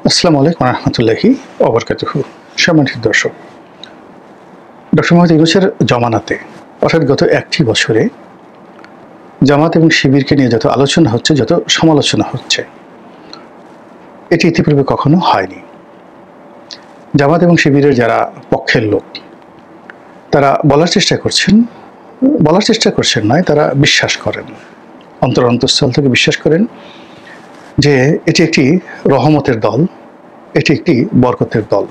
আসসালামু আলাইকুম রহমতুল্লাহি ওবরকাতুহু। সম্মানিত দর্শক, ডক্টর মোহাম্মদ ইউনূসের জমানাতে অর্থাৎ গত একটি বছরে জামাত এবং শিবিরকে নিয়ে যত আলোচনা হচ্ছে, যত সমালোচনা হচ্ছে, এটি ইতিপূর্বে কখনো হয়নি। জামাত এবং শিবিরের যারা পক্ষের লোক তারা বলার চেষ্টা করছেন নয়, তারা বিশ্বাস করেন, অন্তরস্থল থেকে বিশ্বাস করেন যে এটি একটি রহমতের দল, এটি একটি বরকতের দল।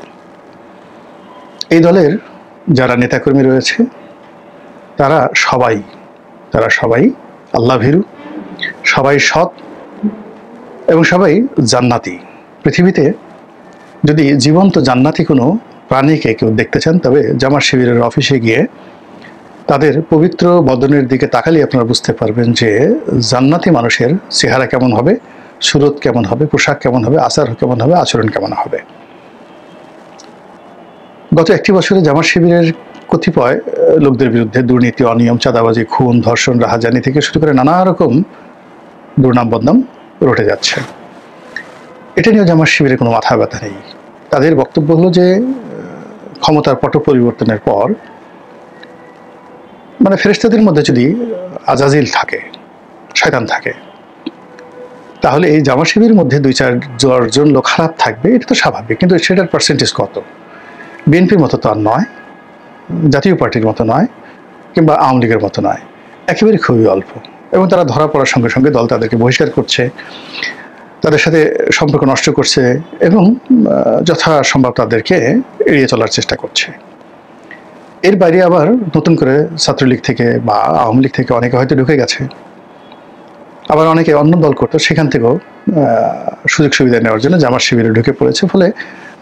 এই দলের যারা নেতাকর্মী রয়েছে তারা সবাই আল্লাহ ভীরু, সবাই সৎ এবং সবাই জান্নাতি। পৃথিবীতে যদি জীবন্ত জান্নাতি কোনো প্রাণীকে কেউ দেখতে চান, তবে জামাত শিবিরের অফিসে গিয়ে তাদের পবিত্র বদনের দিকে তাকালে আপনারা বুঝতে পারবেন যে জান্নাতি মানুষের চেহারা কেমন হবে, সুরত কেমন হবে, পোশাক কেমন হবে, আচার কেমন হবে, আচরণ কেমন হবে। গত একটি বছরে জামাত শিবিরের কতিপয় লোকদের বিরুদ্ধে দুর্নীতি, অনিয়ম, চাঁদাবাজি, খুন, ধর্ষণ, রাহাজানি থেকে শুরু করে নানা রকম দুর্নাম বদনাম রটে যাচ্ছে। এটা নিয়ে জামাত শিবিরের কোনো মাথা ব্যথা নেই। তাদের বক্তব্য হলো যে ক্ষমতার পট পরিবর্তনের পর মানে ফেরেশতাদের মধ্যে যদি আজাজিল থাকে, শয়তান থাকে, তাহলে এই জামাত শিবিরের মধ্যে 2-4 জন লোক খারাপ থাকবে, এটা তো স্বাভাবিক। কিন্তু সেটার পার্সেন্টেজ কত? বিএনপির মতো তো আর নয়, জাতীয় পার্টির মতো নয়, কিংবা আওয়ামী লীগের মতো নয়, একেবারে খুবই অল্প। এবং তারা ধরা পড়ার সঙ্গে সঙ্গে দল তাদেরকে বহিষ্কার করছে, তাদের সাথে সম্পর্ক নষ্ট করছে এবং যথাসম্ভব তাদেরকে এড়িয়ে চলার চেষ্টা করছে। এর বাইরে আবার নতুন করে ছাত্রলীগ থেকে বা আওয়ামী লীগ থেকে অনেকে হয়তো ঢুকে গেছে, আবার অনেকে অন্য দল করতো, সেখান থেকেও সুযোগ সুবিধা নেওয়ার জন্য জামাত শিবিরে ঢুকে পড়েছে, ফলে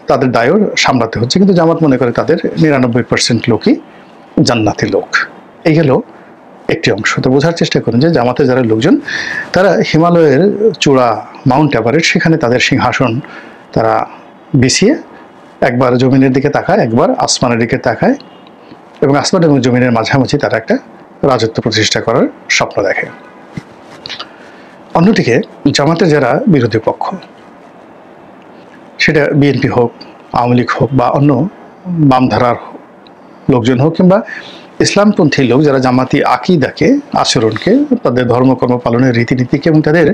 তাদের দায়ও সামলাতে হচ্ছে। কিন্তু জামাত মনে করে তাদের 99% লোকই জান্নাতি লোক। এই গেল একটি অংশ। তো বোঝার চেষ্টা করুন যে জামাতে যারা লোকজন, তারা হিমালয়ের চূড়া মাউন্ট এভারেস্ট, সেখানে তাদের সিংহাসন তারা বিছিয়ে একবার জমিনের দিকে তাকায়, একবার আসমানের দিকে তাকায়, এবং আসমান এবং জমিনের মাঝামাঝি তারা একটা রাজত্ব প্রতিষ্ঠা করার স্বপ্ন দেখে। অন্যদিকে জামাতের যারা বিরোধী পক্ষ, সেটা বিএনপি হোক, আওয়ামী লীগ হোক, বা অন্য বামধারার লোকজন হোক, কিংবা ইসলামপন্থী লোক, যারা জামাতি আকিদাকে, আচরণকে, তাদের ধর্মকর্ম পালনের রীতিনীতিকে এবং তাদের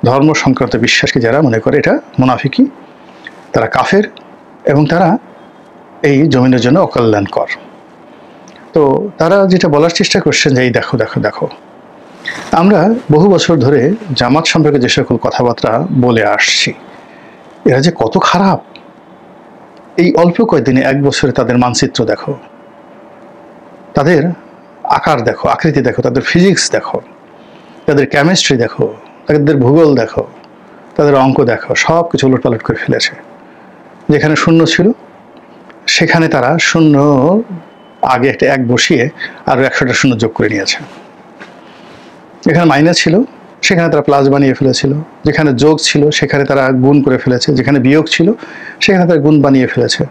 ধর্ম সংক্রান্ত বিশ্বাসকে যারা মনে করে এটা মুনাফিকি, তারা কাফের এবং তারা এই জমিনের জন্য অকল্যাণকর। তো তারা যেটা বলার চেষ্টা করছেন যে এই দেখো দেখো দেখো, আমরা বহু বছর ধরে জামাত সম্পর্কে যে সকল কথাবার্তা বলে আসছি, এরা যে কত খারাপ, এই অল্প কয়েকদিনে, 1 বছরে তাদের মানচিত্র দেখো, তাদের আকার দেখো, আকৃতি দেখো, তাদের ফিজিক্স দেখো, তাদের কেমিস্ট্রি দেখো, তাদের ভূগোল দেখো, তাদের অঙ্ক দেখো, সব কিছু উলটপালট করে ফেলেছে। যেখানে শূন্য ছিল সেখানে তারা শূন্য আগে একটা 1 বসিয়ে আরো 100টা শূন্য যোগ করে নিয়েছে। যেখানে মাইনাস ছিল সেখানে তারা প্লাস বানিয়ে ফেলেছিল, যেখানে যোগ ছিল সেখানে তারা গুণ করে ফেলেছে, যেখানে বিয়োগ ছিল সেখানে তারা গুণ বানিয়ে ফেলেছে।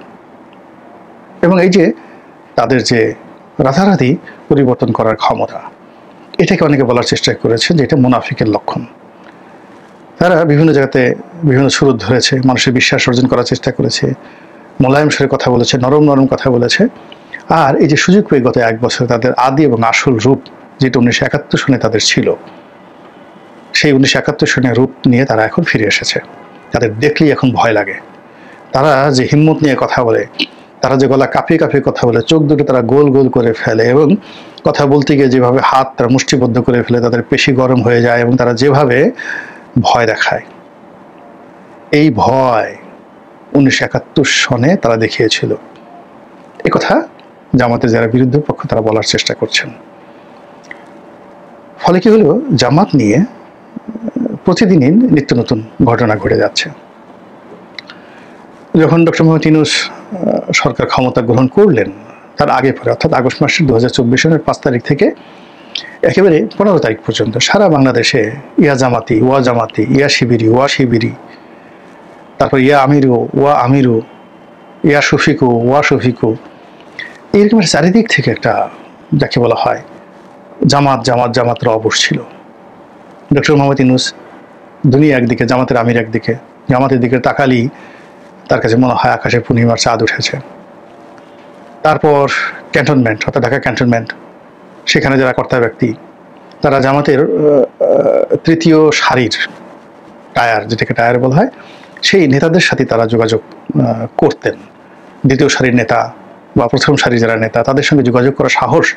এবং এই যে তাদের যে রাতারাতি পরিবর্তন করার ক্ষমতা, এটাকে অনেকে বলার চেষ্টা করেছে যে এটা মুনাফিকের লক্ষণ। তারা বিভিন্ন জায়গাতে বিভিন্ন সুরত ধরেছে, মানুষের বিশ্বাস অর্জন করার চেষ্টা করেছে, মোলায়েম স্বরে কথা বলেছে, নরম নরম কথা বলেছে। আর এই যে সুযোগ পেয়ে গত 1 বছরে তাদের আদি এবং আসল রূপ, যেটা 1971 সনে তাদের ছিল, সেই 1971 সনের রূপ নিয়ে তারা এখন ফিরে এসেছে। তাদের দেখলেই এখন ভয় লাগে। তারা যে হিম্মত নিয়ে কথা বলে, তারা যে গলা কাঁপিয়ে কাঁপিয়ে কথা বলে, চোখ দুটো তারা গোল গোল করে ফেলে, এবং কথা বলতে গিয়ে যেভাবে হাত তারা মুষ্টিবদ্ধ করে ফেলে, তাদের পেশি গরম হয়ে যায়, এবং তারা যেভাবে ভয় দেখায়, এই ভয় 1971 সনে তারা দেখিয়েছিল। এ কথা জামাতের যারা বিরুদ্ধে পক্ষ তারা বলার চেষ্টা করছেন। ফলে কি হলো, জামাত নিয়ে প্রতিদিনই নিত্য নতুন ঘটনা ঘটে যাচ্ছে। যখন ডক্টর মোহাম্মদ ইউনূস সরকার ক্ষমতা গ্রহণ করলেন, তার আগে পরে অর্থাৎ আগস্ট মাসের 2024 সনের 5 তারিখ থেকে একেবারে 15 তারিখ পর্যন্ত সারা বাংলাদেশে ইয়া জামাতি, ওয়া জামাতি, ইয়া শিবিরি, ওয়া শিবিরি, তারপর ইয়া আমিরু, ওয়া আমিরু, ইয়া শফিকু, ওয়া শফিকু, এরকম চারিদিক থেকে একটা, যাকে বলা হয় জামাত জামাত জামাত রব উঠছিল। ডক্টর মোহাম্মদ ইউনূস দুনিয়া একদিকে, জামাতের আমির একদিকে, জামাতের দিকে তাকালেই তার কাছে মনে হয় আকাশে পূর্ণিমার চাঁদ উঠেছে। তারপর ক্যান্টনমেন্ট, অর্থাৎ ঢাকা ক্যান্টনমেন্ট, সেখানে যারা কর্তা ব্যক্তি, তারা জামাতের তৃতীয় সারির টায়ার, যেটাকে টায়ার বলা হয়, সেই নেতাদের সাথে তারা যোগাযোগ করতেন। দ্বিতীয় সারির নেতা বা প্রথম সারির যারা নেতা, তাদের সঙ্গে যোগাযোগ করার সাহস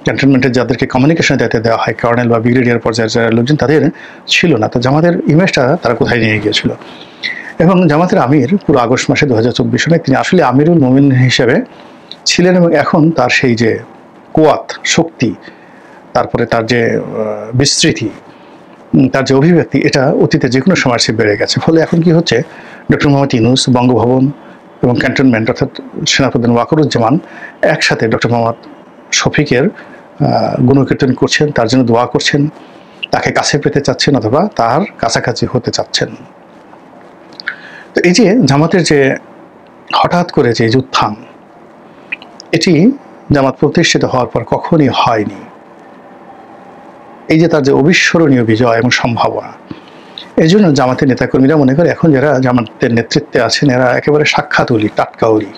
ক্যান্টনমেন্টের যাদেরকে কমিউনিকেশন দায়িত্ব দেওয়া হয়, কর্নেল বা ব্রিগেডিয়ার পর্যায়ের যারা লোকজন, তাদের ছিল না। তো জামাতের ইমেজটা তারা কোথায় নিয়ে গিয়েছিল। এবং জামাতের আমির পুরো আগস্ট মাসে 2024 সনে তিনি আসলে আমিরুল মোমিন হিসেবে ছিলেন, এবং এখন তার সেই যে কুয়াত, শক্তি, তারপরে তার যে বিস্তৃতি, তার যে অভিব্যক্তি, এটা অতীতে যে কোনো সময় সে বেড়ে গেছে। ফলে এখন কি হচ্ছে, ডক্টর মোহাম্মদ ইউনূস বঙ্গভবন এবং ক্যান্টনমেন্ট অর্থাৎ সেনাপ্রধান ওয়াকারুজ্জামান একসাথে ডক্টর মোহাম্মদ শফিকের গুণকীর্তন করছেন, তার জন্য দোয়া করছেন, তাকে কাছে পেতে চাচ্ছেন অথবা তার কাছাকাছি হতে চাচ্ছেন। তো এই যে জামাতের যে হঠাৎ করে যে উত্থান, এটি জামাত প্রতিষ্ঠিত হওয়ার পর কখনই হয়নি। এই যে তার যে অবিস্মরণীয় বিজয় এবং সম্ভাবনা, এই জন্য জামাতের নেতাকর্মীরা মনে করে এখন যারা জামাতের নেতৃত্বে আছেন এরা একেবারে সাক্ষাৎ অলি, টাটকা অলি,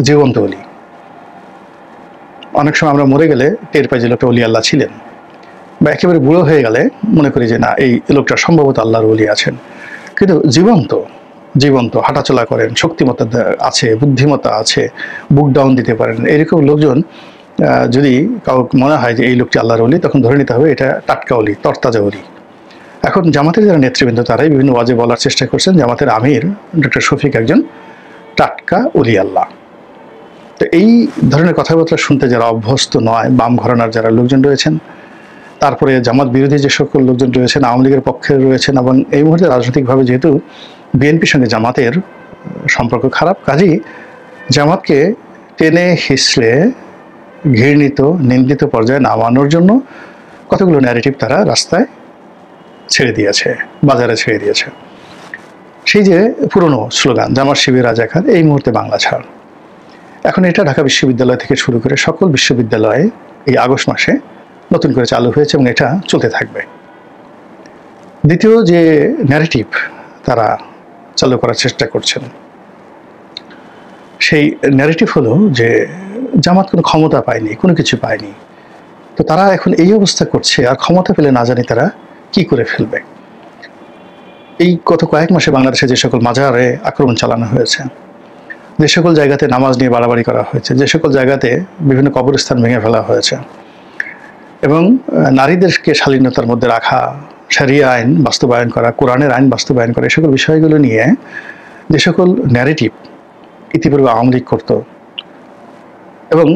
জীবন্ত অলি। অনেক সময় আমরা মরে গেলে টের পাই যে লোকটা অলি আল্লাহ ছিলেন, বা একেবারে বুড়ো হয়ে গেলে মনে করি যে না, এই লোকটা সম্ভবত আল্লাহর অলি আছেন। কিন্তু জীবন্ত জীবন্ত হাঁটাচলা করেন, শক্তিমত্তা আছে, বুদ্ধিমত্তা আছে, বুক ডাউন দিতে পারেন, এরকম লোকজন যদি কাউ মনে হয় যে এই লোকটি আল্লাহর অলি, তখন ধরে নিতে হবে এটা টাটকা অলি, তরতাজা অলি। এখন জামাতের যারা নেতৃবৃন্দ তারাই বিভিন্ন ওয়াজে বলার চেষ্টা করছেন জামাতের আমির ডক্টর শফিক একজন টাটকা অলি আল্লাহ। তো এই ধরনের কথাবার্তা শুনতে যারা অভ্যস্ত নয়, বাম ঘরানার যারা লোকজন রয়েছেন, তারপরে জামাত বিরোধী যে সকল লোকজন রয়েছেন, আওয়ামী লীগের পক্ষে রয়েছেন, এবং এই মুহূর্তে রাজনৈতিকভাবে যেহেতু বিএনপির সঙ্গে জামাতের সম্পর্ক খারাপ, কাজেই জামাতকে টেনে হিসড়ে ঘৃণিত, নিন্দিত পর্যায়ে নামানোর জন্য কতগুলো ন্যারেটিভ তারা রাস্তায় ছেড়ে দিয়েছে, বাজারে ছেড়ে দিয়েছে। সেই যে পুরনো স্লোগান জামাত শিবির রাজাকার, এই মুহূর্তে বাংলা ছাড়, এখন এটা ঢাকা বিশ্ববিদ্যালয় থেকে শুরু করে সকল বিশ্ববিদ্যালয়ে এই আগস্ট মাসে নতুন করে চালু হয়েছে এবং এটা চলতে থাকবে। দ্বিতীয় যে ন্যারেটিভ তারা চালু করার চেষ্টা করছেন, সেই ন্যারেটিভ হলো যে জামাত কোনো ক্ষমতা পায়নি, কোনো কিছু পায়নি, তো তারা এখন এই অবস্থা করছে, আর ক্ষমতা পেলে না জানি তারা কি করে ফেলবে। এই গত কয়েক মাসে বাংলাদেশে যে সকল মাজারে আক্রমণ চালানো হয়েছে, যে সকল জায়গাতে নামাজ নিয়ে বাড়াবাড়ি করা হয়েছে, যে সকল জায়গাতে বিভিন্ন কবরস্থান ভেঙে ফেলা হয়েছে, এবং নারীদেরকে শালীনতার মধ্যে রাখা, শরিয়া আইন বাস্তবায়ন করা, কোরআনের আইন বাস্তবায়ন করা, এই সকল বিষয়গুলো নিয়ে যে সকল ন্যারেটিভ ইতিপূর্বে আওয়ামী লীগ করত, এবং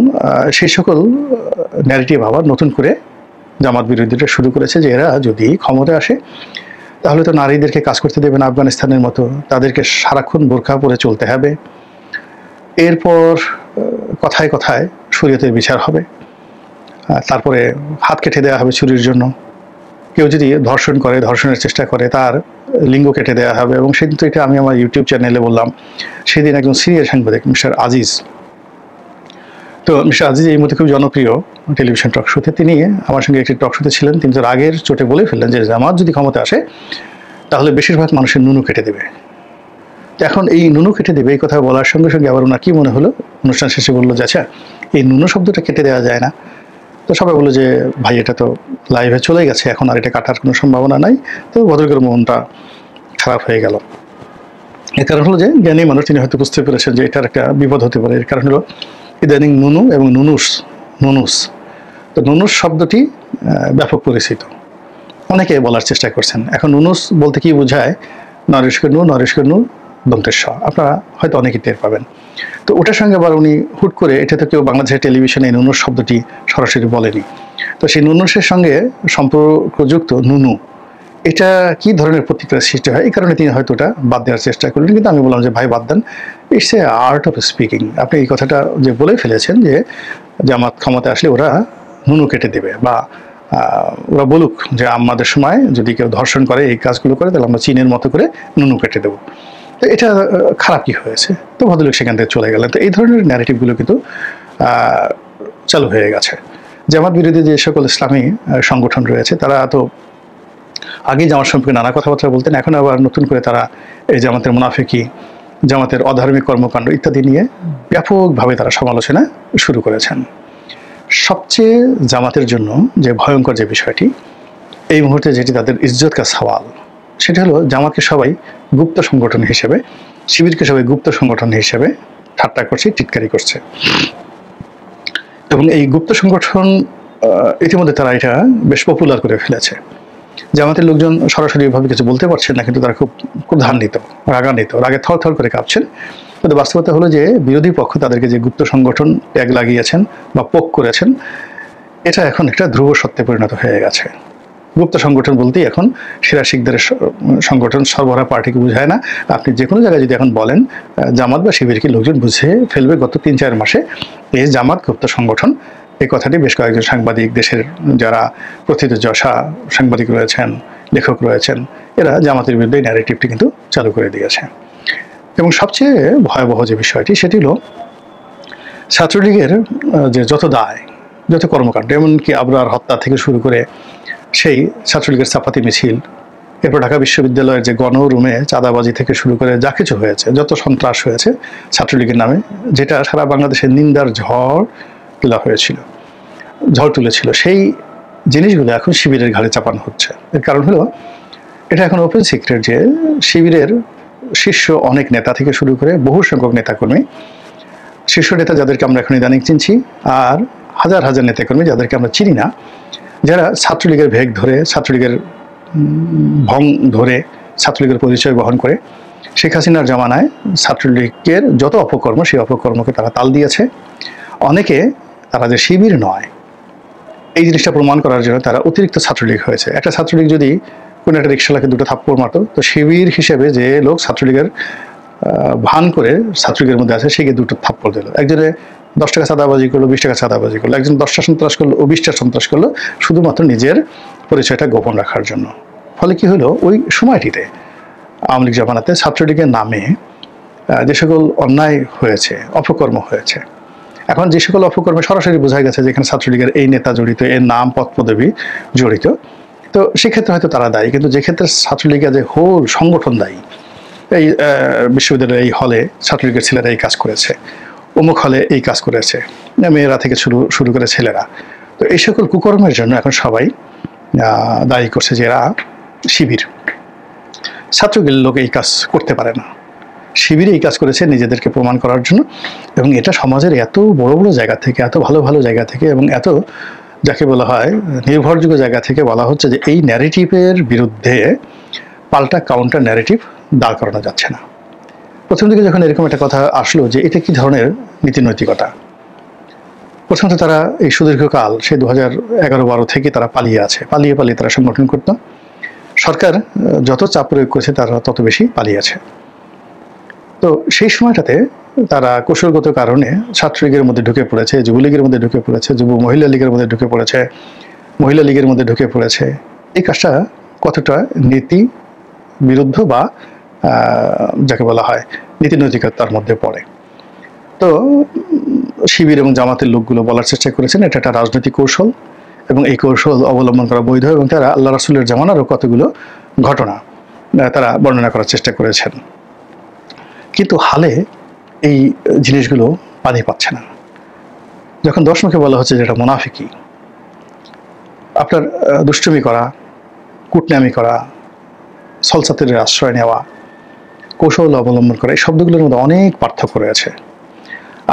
সেই সকল ন্যারেটিভ আবার নতুন করে জামাত বিরোধীরা শুরু করেছে যে এরা যদি ক্ষমতায় আসে তাহলে তো নারীদেরকে কাজ করতে দেবে না আফগানিস্তানের মতো, তাদেরকে সারাক্ষণ বোরকা পরে চলতে হবে, এরপর কথায় কথায় শরীয়তের বিচার হবে, তারপরে হাত কেটে দেওয়া হবে চুরির জন্য, কেউ যদি ধর্ষণ করে, ধর্ষণের চেষ্টা করে, তার লিঙ্গ কেটে দেওয়া হবে। এবং সেদিন তো এটা আমি আমার ইউটিউব চ্যানেলে বললাম, সেদিন একজন সিনিয়র সাংবাদিক মিস্টার আজিজ, তো মিস্টার আজিজ এই মধ্যে খুব জনপ্রিয় টেলিভিশন টক শোতে, তিনি আমার সঙ্গে একটি টক শোতে ছিলেন, তিনি তো আগের চোটে বলে ফেললেন যে জামাত যদি ক্ষমতা আসে তাহলে বেশিরভাগ মানুষের নুনু কেটে দেবে। এখন এই নুনু কেটে দেবে এই কথা বলার সঙ্গে সঙ্গে আবার ওনার কি মনে হলো, অনুষ্ঠান শেষে বললো যে আচ্ছা এই নুনু শব্দটা কেটে দেওয়া যায় না, তো সবাই বললো যে ভাই এটা তো লাইভে চলে গেছে, এখন আর এটা কাটার কোনো সম্ভাবনা নাই। তো ভদ্রকের মনটা খারাপ হয়ে গেল। এর কারণ হলো যে জ্ঞানী মানুষ, তিনি হয়তো বুঝতে পেরেছেন যে এটার একটা বিপদ হতে পারে। এর কারণ হলো ইদানিং নুনু এবং নুনুস, তো নুনুস শব্দটি ব্যাপক পরিচিত, অনেকে বলার চেষ্টা করছেন। এখন নুনুস বলতে কি বোঝায়, নরেশকে নু দন্তেশ্ব, আপনারা হয়তো অনেকেই টের পাবেন। তো ওটার সঙ্গে আবার উনি হুট করে, এটা তো কেউ বাংলাদেশের টেলিভিশনে নুনুস শব্দটি সরাসরি বলেনি, তো সেই নুনুসের সঙ্গে সম্পর্কযুক্ত নুনু, এটা কি ধরনের প্রতিক্রিয়া সৃষ্টি হয়, এই কারণে তিনি হয়তো ওটা বাদ দেওয়ার চেষ্টা করলেন। কিন্তু আমি বললাম যে ভাই বাদ দেন, it's a art of speaking. আপনি এই কথাটা যে বলে ফেলেছেন যে জামাত ক্ষমতা আসলে ওরা নুনু কেটে দেবে, বা ওরা বলুক যে আমাদের সময় যদি কেউ ধর্ষণ করে, এই কাজগুলো করে, তাহলে আমরা চীনের মতো করে নুনু কেটে দেবো। তো এটা খারাপ কি হয়েছে, তো ভদ্রলোক সেখান থেকে চলে গেলেন। তো এই ধরনের ন্যারেটিভগুলো কিন্তু চালু হয়ে গেছে। জামাত বিরোধী যে সকল ইসলামী সংগঠন রয়েছে তারা তো আগেই জামাত সম্পর্কে নানা কথাবার্তা বলতেন, এখন আবার নতুন করে তারা এই জামাতের মুনাফিকি, জামাতের অধার্মিক কর্মকাণ্ড ইত্যাদি নিয়ে ব্যাপকভাবে তারা সমালোচনা শুরু করেছেন। সবচেয়ে জামাতের জন্য যে ভয়ঙ্কর যে বিষয়টি, এই মুহূর্তে যেটি তাদের ইজ্জত কা সওয়াল, সেটা হলো জামাতকে সবাই গুপ্ত সংগঠন হিসেবে, শিবিরকে সবাই গুপ্ত সংগঠন হিসেবে ঠাট্টা করছে, টিটকারি করছে। এবং এই গুপ্ত সংগঠন ইতিমধ্যে তারা এটা বেশ পপুলার করে ফেলেছে। জামাতের লোকজন সরাসরিভাবে কিছু বলতে পারছেন না, কিন্তু তারা খুব ক্রোধান্বিত, রাগান্বিত, রাগে থরথর করে কাঁপছেন। কিন্তু বাস্তবতা হলো যে বিরোধী পক্ষ তাদেরকে যে গুপ্ত সংগঠন ট্যাগ লাগিয়েছেন বা পোক করেছেন, এটা এখন একটা ধ্রুব সত্যে পরিণত হয়ে গেছে। গুপ্ত সংগঠন বলতেই এখন সেরা শিখদের সংগঠন সর্বহারা পার্টিকে বোঝায় না। আপনি যে কোনো জায়গায় যদি এখন বলেন জামাত বা শিবিরকে, লোকজন বুঝে ফেলবে গত ৩-৪ মাসে এই জামাত গুপ্ত সংগঠন। এই কথাটি বেশ কয়েকজন সাংবাদিক, দেশের যারা প্রথিতযশা সাংবাদিক রয়েছেন, লেখক রয়েছেন, এরা জামাতের বিরুদ্ধে এই ন্যারেটিভটি কিন্তু চালু করে দিয়েছে। এবং সবচেয়ে ভয়াবহ যে বিষয়টি, সেটি হলো ছাত্রলীগের যে যত দায়, যত কর্মকাণ্ড, এমনকি আবরার হত্যা থেকে শুরু করে সেই ছাত্রলীগের চাপাতি মিছিল, এরপর ঢাকা বিশ্ববিদ্যালয়ের যে গণরুমে চাঁদাবাজি থেকে শুরু করে যা কিছু হয়েছে, যত সন্ত্রাস হয়েছে ছাত্রলীগের নামে, যেটা সারা বাংলাদেশের নিন্দার ঝড় তুলেছিল, সেই জিনিসগুলো এখন শিবিরের ঘাড়ে চাপানো হচ্ছে। এর কারণ হলো, এটা এখন ওপেন সিক্রেট যে শিবিরের শীর্ষ অনেক নেতা থেকে শুরু করে বহু সংখ্যক নেতাকর্মী, শীর্ষ নেতা যাদেরকে আমরা এখন ইদানিং চিনছি, আর হাজার হাজার নেতাকর্মী যাদেরকে আমরা চিনি না, যারা ছাত্রলীগের ভেগ ধরে, ছাত্রলীগের ভং ধরে, ছাত্রলীগের পরিচয় বহন করে শেখ হাসিনার জামানায় ছাত্রলীগের যত অপকর্ম, সেই অপকর্মকে তারা তাল দিয়েছে। অনেকে তারা যে শিবির নয়, এই জিনিসটা প্রমাণ করার জন্য তারা অতিরিক্ত ছাত্রলীগ হয়েছে। একটা ছাত্রলীগ যদি কোনো একটা রিক্সাওয়ালাকে দুটো থাপ্পড় মারতো, তো শিবির হিসেবে যে লোক ছাত্রলীগের ভান করে ছাত্রলীগের মধ্যে আছে, সে গিয়ে দুটো থাপ্পড় দিল। একজনে 10 টাকা চাঁদাবাজি করলো, 20 টাকা চাঁদাবাজি করলো, একজন 10টা সন্ত্রাস করলো ও 20টা সন্ত্রাস করলো, শুধুমাত্র নিজের পরিচয়টা গোপন রাখার জন্য। ফলে কি হলো, ওই সময়টিতে আওয়ামী লীগ জামানাতে ছাত্রলীগের নামে যে সকল অন্যায় হয়েছে, অপকর্ম হয়েছে, এখন যে সকল অপকর্মে সরাসরি বোঝা গেছে যে এখানে ছাত্রলীগের এই নেতা জড়িত, এর নাম পদ পদবী জড়িত, তো সেক্ষেত্রে হয়তো তারা দায়ী। কিন্তু যে ক্ষেত্রে ছাত্রলীগের যে হোল সংগঠন দায়ী, এই বিশ্ববিদ্যালয়ের এই হলে ছাত্রলীগের ছেলেরা এই কাজ করেছে, অমুক হলে এই কাজ করেছে, মেয়েরা থেকে শুরু করে ছেলেরা, তো এই সকল কুকর্মের জন্য এখন সবাই দায়ী করছে যে এরা শিবির। ছাত্রলীগের লোক এই কাজ করতে পারে না, শিবিরে এই কাজ করেছে নিজেদেরকে প্রমাণ করার জন্য। এবং এটা সমাজের এত বড় বড় জায়গা থেকে, এত ভালো ভালো জায়গা থেকে, এবং এত যাকে বলা হয় নির্ভরযোগ্য জায়গা থেকে বলা হচ্ছে যে এই ন্যারেটিভের বিরুদ্ধে পাল্টা কাউন্টার ন্যারেটিভ দাঁড় করানো যাচ্ছে না। প্রথম দিকে যখন এরকম একটা কথা আসলো যে এটা কি ধরনের নীতি নৈতিকতা, প্রথমত তারা এই সুদীর্ঘকাল, সেই 2011-12 থেকে তারা পালিয়ে তারা সংগঠন করত। সরকার যত চাপ প্রয়োগ করেছে তারা তত বেশি পালিয়েছে। তো সেই সময়টাতে তারা কৌশলগত কারণে ছাত্রলীগের মধ্যে ঢুকে পড়েছে, যুবলীগের মধ্যে ঢুকে পড়েছে, যুব মহিলা লীগের মধ্যে ঢুকে পড়েছে, মহিলা লীগের মধ্যে ঢুকে পড়েছে। এই কাজটা কতটা নীতি বিরুদ্ধ বা যাকে বলা হয় নীতি নৈতিকতার মধ্যে পড়ে। তো শিবির এবং জামাতের লোকগুলো বলার চেষ্টা করেছেন এটা একটা রাজনৈতিক কৌশল, এবং এই কৌশল অবলম্বন করা বৈধ, এবং তারা আল্লাহ রাসূলের জামানারও কতগুলো ঘটনা তারা বর্ণনা করার চেষ্টা করেছেন। কিন্তু হালে এই জিনিসগুলো পানি পাচ্ছে না। যখন 10 মুখে বলা হচ্ছে যেটা মুনাফিকি, আপনার দুষ্টুমি করা, কুটনামি করা, ছলচাতুরির আশ্রয় নেওয়া, কৌশল অবলম্বন করা, এই শব্দগুলোর মধ্যে অনেক পার্থক্য রয়েছে।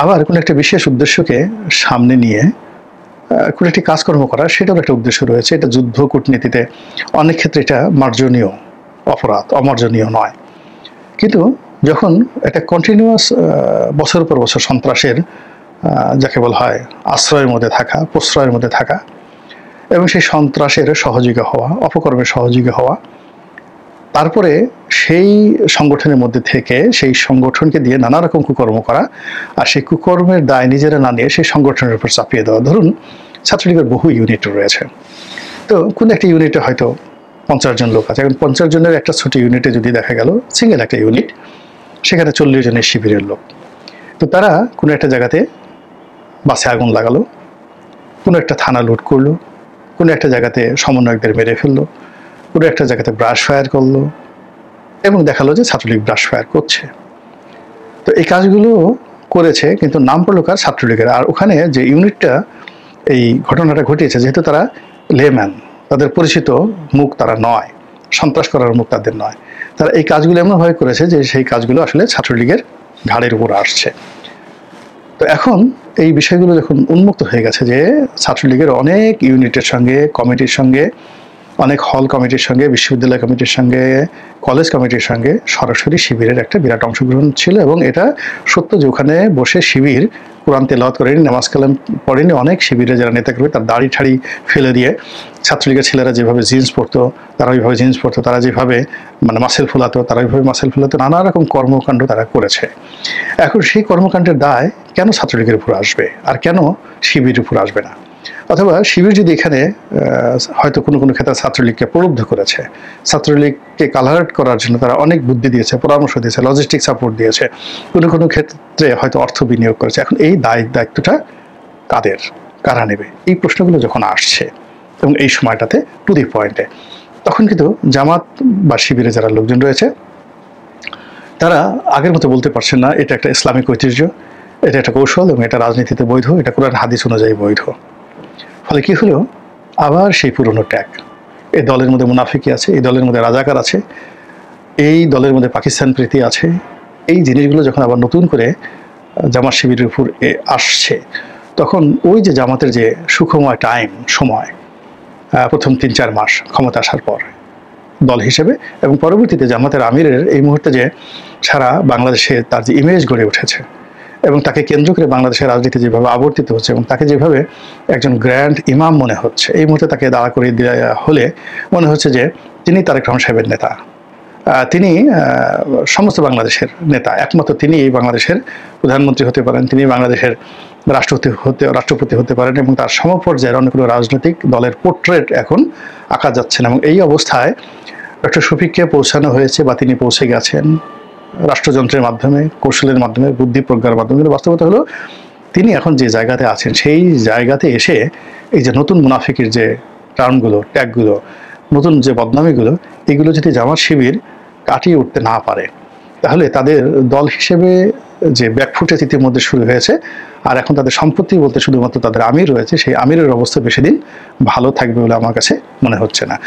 আবার কোনো একটা বিশেষ উদ্দেশ্যকে সামনে নিয়ে কোনো একটি কাজকর্ম করা, সেটাও একটা উদ্দেশ্য রয়েছে। এটা যুদ্ধ কূটনীতিতে অনেক ক্ষেত্রে এটা মার্জনীয় অপরাধ, অমার্জনীয় নয়। কিন্তু যখন একটা কন্টিনিউয়াস বছর পর বছর সন্ত্রাসের যাকে বলা হয় আশ্রয়ের মধ্যে থাকা, প্রশ্রয়ের মধ্যে থাকা, এবং সেই সন্ত্রাসের সহযোগী হওয়া, অপকর্মের সহযোগী হওয়া, তারপরে সেই সংগঠনের মধ্যে থেকে সেই সংগঠনকে দিয়ে নানা রকম কুকর্ম করা, আর সেই কুকর্মের দায় নিজেরা না নিয়ে সেই সংগঠনের উপর চাপিয়ে দেওয়া। ধরুন ছাত্রলীগের বহু ইউনিট রয়েছে, তো কোন একটা ইউনিটে হয়তো 50 জন লোক আছে। এখন 50 জনের একটা ছোট ইউনিটে যদি দেখা গেল, সিঙ্গেল একটা ইউনিট, সেখানে 40 জনের শিবিরের লোক, তো তারা কোনো একটা জায়গাতে বাসে আগুন লাগালো, কোনো একটা থানা লুট করলো, কোনো একটা জায়গাতে সমন্বয়কদের মেরে ফেললো, কোনো একটা জায়গাতে ব্রাশ ফায়ার করলো, এবং দেখালো যে ছাত্রলীগ ব্রাশ ফায়ার করছে। এই কাজগুলো করেছে, কিন্তু নাম পড়লো কার? ছাত্রলীগের। আর ওখানে যে ইউনিটটা এই ঘটনাটা ঘটিয়েছে, যেহেতু তারা লেম্যান, তাদের পরিচিত মুখ তারা নয়, সন্ত্রাস করার মুখ তাদের নয়, তারা এই কাজগুলো এমনভাবে করেছে যে সেই কাজগুলো আসলে ছাত্রলীগের ঘাড়ের উপর আসছে। তো এখন এই বিষয়গুলো যখন উন্মুক্ত হয়ে গেছে যে ছাত্রলীগের অনেক ইউনিটের সঙ্গে, কমিটির সঙ্গে, অনেক হল কমিটির সঙ্গে, বিশ্ববিদ্যালয় কমিটির সঙ্গে, কলেজ কমিটির সঙ্গে সরাসরি শিবিরের একটা বিরাট অংশগ্রহণ ছিল। এবং এটা সত্য যে ওখানে বসে শিবির কোরআন তেলাওয়াত করেনি, নামাজ কালাম পড়েনি। অনেক শিবিরে যারা নেতা করবে তার দাড়ি ঠাড়ি ফেলে দিয়ে ছাত্রলীগের ছেলেরা যেভাবে জিন্স পরতো তারা ওইভাবে জিন্স পরতো, তারা যেভাবে মানে মাসেল ফুলাতো তারা ওইভাবে মাসেল ফুলাতো, নানা রকম কর্মকাণ্ড তারা করেছে। এখন সেই কর্মকাণ্ডের দায় কেন ছাত্রলীগের উপর আসবে আর কেন শিবিরের উপর আসবে না? অথবা শিবির যদি এখানে হয়তো কোনো কোনো ক্ষেত্রে ছাত্রলীগকে প্রলুব্ধ করেছে, ছাত্রলীগকে কালারেট করার জন্য তারা অনেক বুদ্ধি দিয়েছে, পরামর্শ দিয়েছে, লজিস্টিক সাপোর্ট দিয়েছে, কোনো কোনো ক্ষেত্রে হয়তো অর্থ বিনিয়োগ করেছে, এখন এই দায়িত্বটা কাদের, কারা নেবে? এই প্রশ্নগুলো যখন আসছে এবং এই সময়টাতে টু দি পয়েন্টে, তখন কিন্তু জামাত বা শিবিরে যারা লোকজন রয়েছে তারা আগের মতো বলতে পারছেন না এটা একটা ইসলামিক ঐতিহ্য, এটা একটা কৌশল এবং এটা রাজনীতিতে বৈধ, এটা কোরআন হাদিস অনুযায়ী বৈধ। ফলে কি হলো? আবার সেই পুরনো ট্যাগ। এই দলের মধ্যে মুনাফিকি আছে, এই দলের মধ্যে রাজাকার আছে, এই দলের মধ্যে পাকিস্তান প্রীতি আছে। এই জিনিসগুলো যখন আবার নতুন করে জামাত শিবিরের উপর আসছে, তখন ওই যে জামাতের যে সুখময় সময়, প্রথম ৩-৪ মাস ক্ষমতা আসার পর দল হিসেবে, এবং পরবর্তীতে জামাতের আমিরের এই মুহূর্তে যে সারা বাংলাদেশে তার যে ইমেজ গড়ে উঠেছে এবং তাকে কেন্দ্র করে বাংলাদেশের রাজনীতি যেভাবে আবর্তিত হচ্ছে এবং তাকে যেভাবে একজন গ্র্যান্ড ইমাম মনে হচ্ছে, এই মুহূর্তে তাকে দাঁড়া করিয়ে দেওয়া হলে মনে হচ্ছে যে তিনি তারেক রহমান সাহেবের নেতা, তিনি সমস্ত বাংলাদেশের নেতা, একমাত্র তিনি এই বাংলাদেশের প্রধানমন্ত্রী হতে পারেন, তিনি বাংলাদেশের রাষ্ট্রপতি হতে পারেন, এবং তার সমপর্যায়ের অনেকগুলো রাজনৈতিক দলের পোর্ট্রেট এখন আঁকা যাচ্ছে না। এবং এই অবস্থায় ডক্টর শফিককে পৌঁছানো হয়েছে বা তিনি পৌঁছে গেছেন রাষ্ট্রযন্ত্রের মাধ্যমে, কৌশলের মাধ্যমে, বুদ্ধি প্রজ্ঞার মাধ্যমে। কিন্তু বাস্তবতা হলো তিনি এখন যে জায়গাতে আছেন সেই জায়গাতে এসে এই যে নতুন মুনাফিকের যে টার্মগুলো, ট্যাগগুলো, নতুন যে বদনামিগুলো, এগুলো যদি জামাত শিবির কাটিয়ে উঠতে না পারে, তাহলে তাদের দল হিসেবে যে ব্যাকফুটেজ ইতিমধ্যে শুরু হয়েছে, আর এখন তাদের সম্পত্তি বলতে শুধুমাত্র তাদের আমির রয়েছে, সেই আমিরের অবস্থা বেশি দিন ভালো থাকবে বলে আমার কাছে মনে হচ্ছে না।